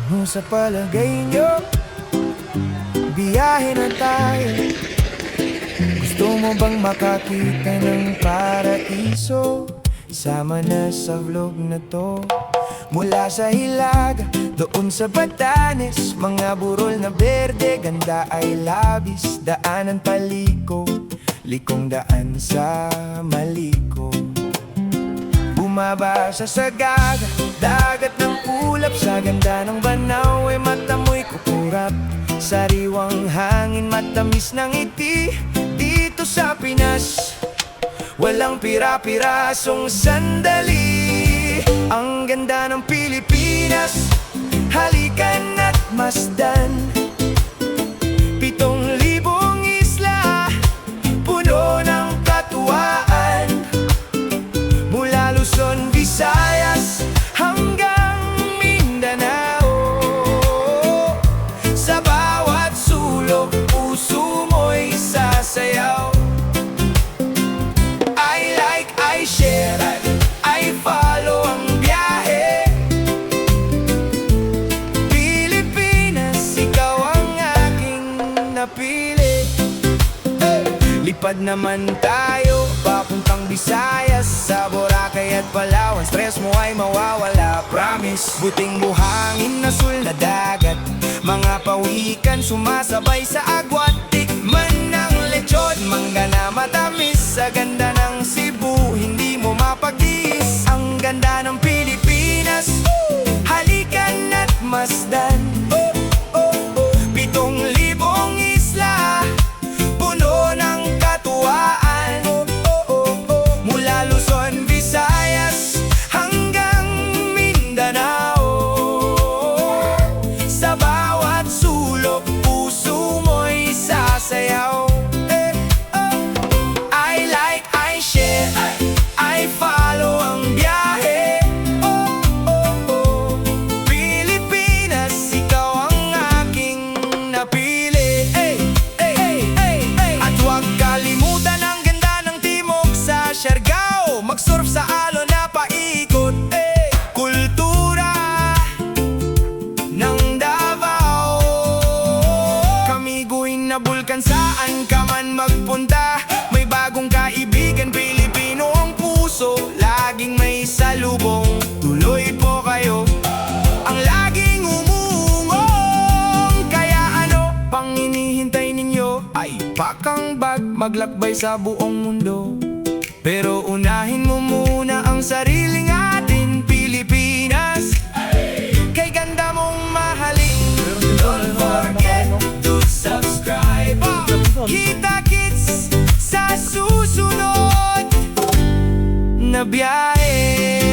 Ano sa palagay nyo? Biyahe na tayo. Gusto mo bang makakita ng paraiso? Sama na sa vlog na to. Mula sa Hilaga, doon sa Batanes, mga burol na berde, ganda ay labis. Daanan paliko, likong daan sa Maliko. Bumaba sa Sagaga, dagat ng ulap. Sa ganda ng Banaw ay mata mo'y kukurap. Sariwang hangin, matamis ng ngiti. Dito sa Pinas, walang pira-pirasong sandali. Ang ganda ng Pilipinas, halikan at masdan. 7,000 isla, puno ng katuwaan. Mula Luzon, Visayas, hanggang Mindanao. Sa bawat sulok, puso mo'y sasayaw. I like, I share, I follow ang biyahe. Pilipinas, ikaw ang aking napili. Lipad naman tayo, papuntang Visayas. Sa Boracay at Palawan, stress mo ay mawawala, promise. Buting buhangin na sul na dagat, mga pawikan sumasabay sa agwat. Tikman ng lechon, mangga na matamis. Sa ganda ng Cebu, hindi mo mapagtiis. Ang ganda ng Pilipinas, halikan at masdan. 7,000 isla, puno ng katuwaan. Mula Luzon, Visayas, hanggang Mindanao. Sa bawat sulok, puso mo'y sasayaw. I like, I share, I follow ang biyahe. Pilipinas, ikaw ang aking napili. At huwag kalimutan ang ganda ng timog sa Siargao. Mag-surf sa alon na paikot. Kultura ng Davao. Kamiguin na bulkan, saan ka man magpunta. May bagong kaibigan, Pilipino ang puso. Laging may salubong, tuloy po kayo ang laging umungong. Kaya ano pang hinihintay ninyo? Ay pakang bag, maglakbay sa buong mundo. Pero unahin mo muna ang sariling atin, Pilipinas. Kay ganda mong mahalin. Don't forget to subscribe. Kita-kits sa susunod na biyahe.